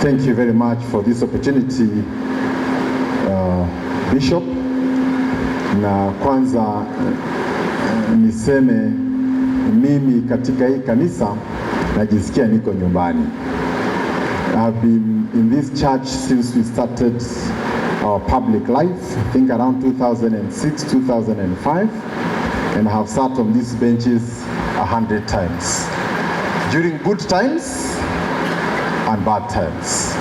Thank you very much for this opportunity, Bishop. Na kwanza niseme mimi katika hii kanisa najisikia niko nyumbani. I have been in this church since we started our public life, I think around 2006, 2005, and I have sat on these benches 100 times. During good times and bad times.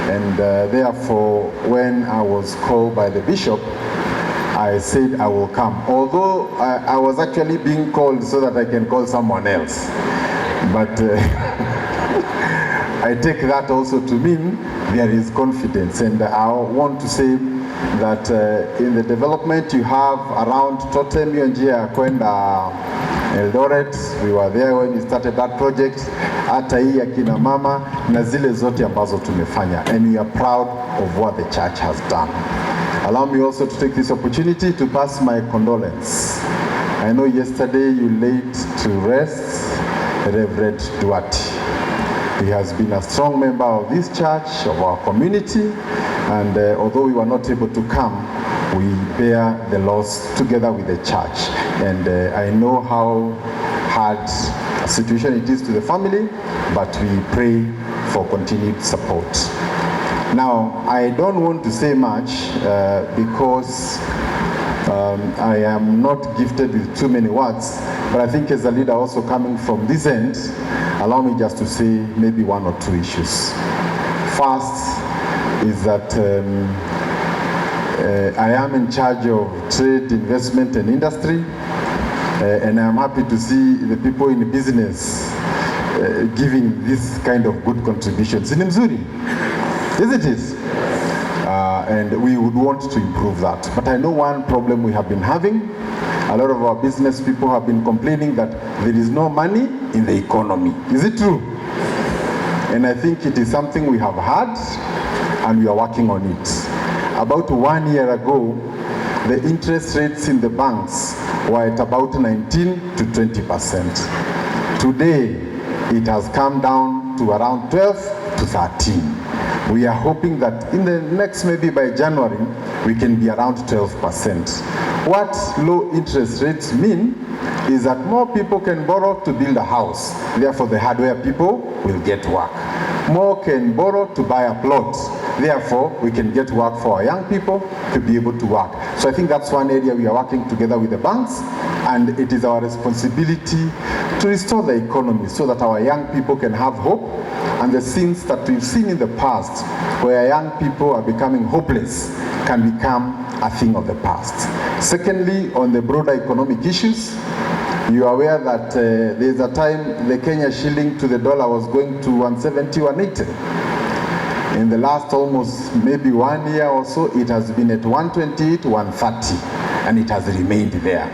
And therefore, when I was called by the bishop, I said I will come. Although I was actually being called so that I can call someone else. But I take that also to mean there is confidence. And I want to say that in the development you have around Totem Yonjia Kwenda Eldoret, we were there when we started that project, hata hii ya kina mama na zile zote ambazo tumefanya, and we are proud of what the church has done. Allow me also to take this opportunity to pass my condolence. I know yesterday you laid to rest Reverend Duarte. He has been a strong member of this church, of our community, and although we were not able to come, we bear the loss together with the church. And I know how hard a situation it is to the family, but we pray for continued support. Now, I don't want to say much because I am not gifted with too many words, but I think as a leader also coming from this end, allow me just to say maybe one or two issues. First is that I am in charge of trade, investment and industry, and I am happy to see the people in business giving this kind of good contributions. In Mzuri, isn't it? And we would want to improve that. But I know one problem we have been having. A lot of our business people have been complaining that there is no money in the economy. Is it true? And I think it is something we have had and we are working on it. About 1 year ago, the interest rates in the banks were at about 19 to 20%. Today, it has come down to around 12 to 13. We are hoping that in the next, maybe by January, we can be around 12%. What low interest rates mean is that more people can borrow to build a house. Therefore, the hardware people will get work. More can borrow to buy a plot. Therefore, we can get work for our young people to be able to work. So I think that's one area we are working together with the banks, and it is our responsibility to restore the economy so that our young people can have hope, and the scenes that we've seen in the past where young people are becoming hopeless can become a thing of the past. Secondly, on the broader economic issues, you are aware that there's a time the Kenya shilling to the dollar was going to 170, 180. In the last almost maybe 1 year or so, it has been at 128, 130, and it has remained there.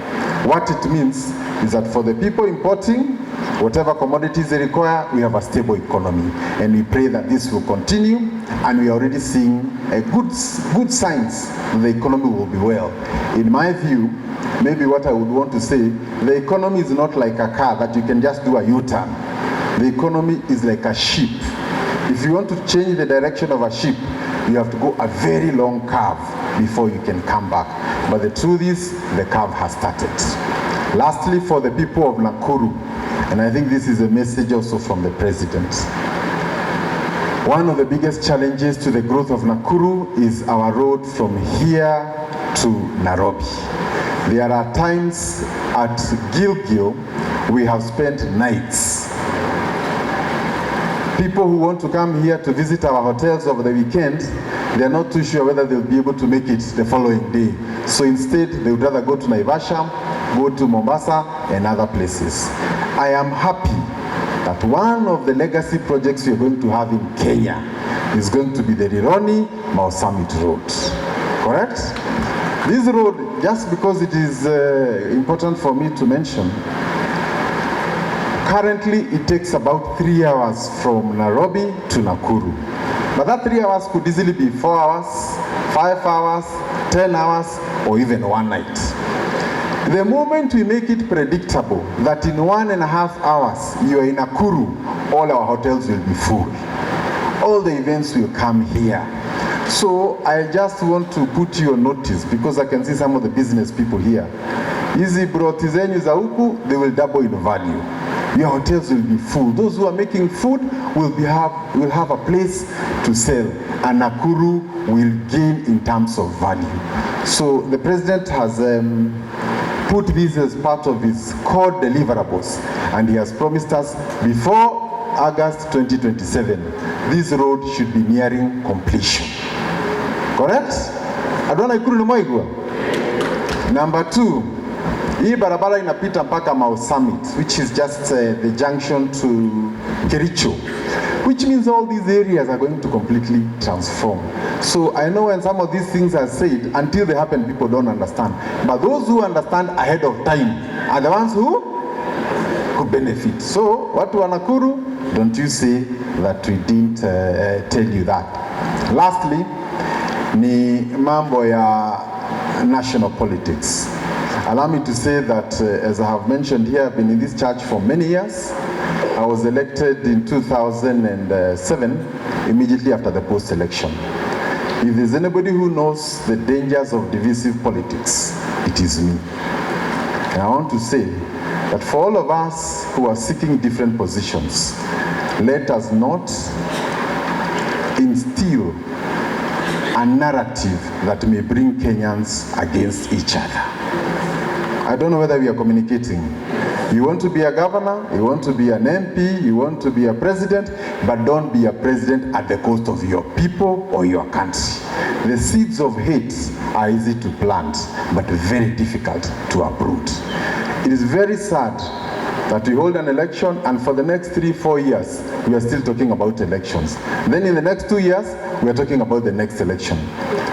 What it means is that for the people importing whatever commodities they require, we have a stable economy, and we pray that this will continue, and we are already seeing a good signs that the economy will be well. In my view, maybe what I would want to say, the economy is not like a car that you can just do a U-turn. The economy is like a ship. If you want to change the direction of a ship, you have to go a very long curve before you can come back. But the truth is, the curve has started. Lastly, for the people of Nakuru, and I think this is a message also from the President. One of the biggest challenges to the growth of Nakuru is our road from here to Nairobi. There are times at Gilgil we have spent nights. People who want to come here to visit our hotels over the weekend, they are not too sure whether they'll be able to make it the following day. So instead, they would rather go to Naivasha, go to Mombasa, and other places. I am happy that one of the legacy projects we are going to have in Kenya is going to be the Rironi-Mau Summit Road. Correct? This road, just because it is important for me to mention, currently it takes about 3 hours from Nairobi to Nakuru. But that 3 hours could easily be 4 hours, 5 hours, 10 hours, or even one night. The moment we make it predictable that in 1.5 hours you are in Nakuru, all our hotels will be full. All the events will come here. So I just want to put you on notice, because I can see some of the business people here. Hizi broti zenyu za huku, they will double in value. Your hotels will be full. Those who are making food will have a place to sell, and Nakuru will gain in terms of value. So the president has put this as part of his core deliverables, and he has promised us before August 2027, this road should be nearing completion. Correct? Adwana Nakuru ni mwaigwa. Number 2, hii barabara inapita mpaka Mau Summit, which is just the junction to Kericho, which means all these areas are going to completely transform. So I know when some of these things are said, until they happen, people don't understand. But those who understand ahead of time are the ones who benefit. So, watu wa Nakuru, don't you say that we didn't tell you that. Lastly, ni mambo ya national politics. Allow me to say that, as I have mentioned here, I've been in this church for many years. I was elected in 2007, immediately after the post-election. If there's anybody who knows the dangers of divisive politics, it is me. And I want to say that for all of us who are seeking different positions, let us not instill a narrative that may bring Kenyans against each other. I don't know whether we are communicating. You want to be a governor, you want to be an MP, you want to be a president, but don't be a president at the cost of your people or your country. The seeds of hate are easy to plant, but very difficult to uproot. It is very sad that we hold an election, and for the next 3-4 years, we are still talking about elections. Then in the next 2 years, we are talking about the next election.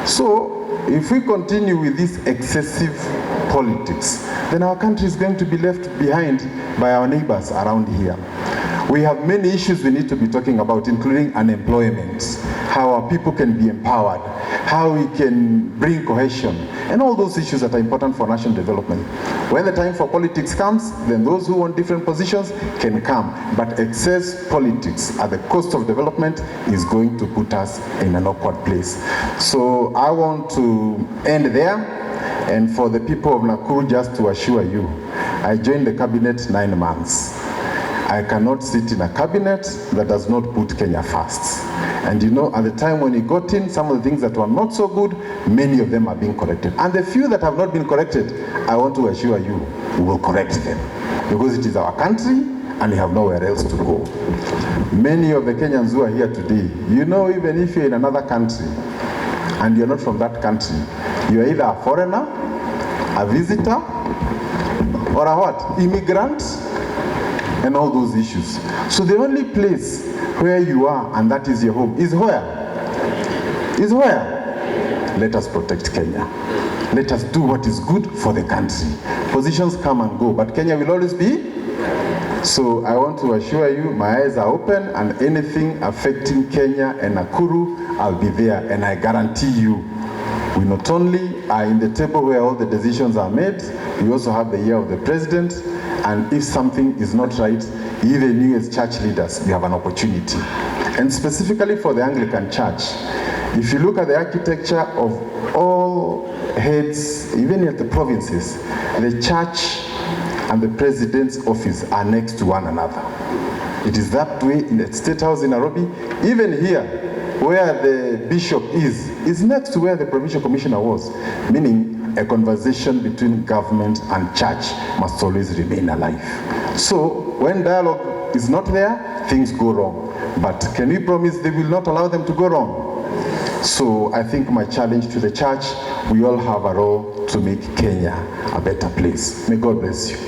So if we continue with this excessive politics, then our country is going to be left behind by our neighbors around here. We have many issues we need to be talking about, including unemployment, how our people can be empowered, how we can bring cohesion, and all those issues that are important for national development. When the time for politics comes, then those who want different positions can come. But excess politics at the cost of development is going to put us in an awkward place. So I want to end there. And for the people of Nakuru, just to assure you, I joined the cabinet 9 months. I cannot sit in a cabinet that does not put Kenya first. And you know, at the time when he got in, some of the things that were not so good, many of them are being corrected. And the few that have not been corrected, I want to assure you, we will correct them. Because it is our country, and we have nowhere else to go. Many of the Kenyans who are here today, you know, even if you're in another country, and you're not from that country, you're either a foreigner, a visitor, or a what? Immigrant, and all those issues. So the only place where you are, and that is your home, is where? Is where? Let us protect Kenya. Let us do what is good for the country. Positions come and go, but Kenya will always be. So I want to assure you, my eyes are open, and anything affecting Kenya and Nakuru, I'll be there, and I guarantee you, we not only are in the table where all the decisions are made, we also have the ear of the president, and if something is not right, even you as church leaders, we have an opportunity. And specifically for the Anglican Church, if you look at the architecture of all heads, even at the provinces, the church and the president's office are next to one another. It is that way in the State House in Nairobi. Even here, where the bishop is next to where the provincial commissioner was, meaning a conversation between government and church must always remain alive. So when dialogue is not there, things go wrong. But can we promise they will not allow them to go wrong? So I think my challenge to the church, we all have a role to make Kenya a better place. May God bless you.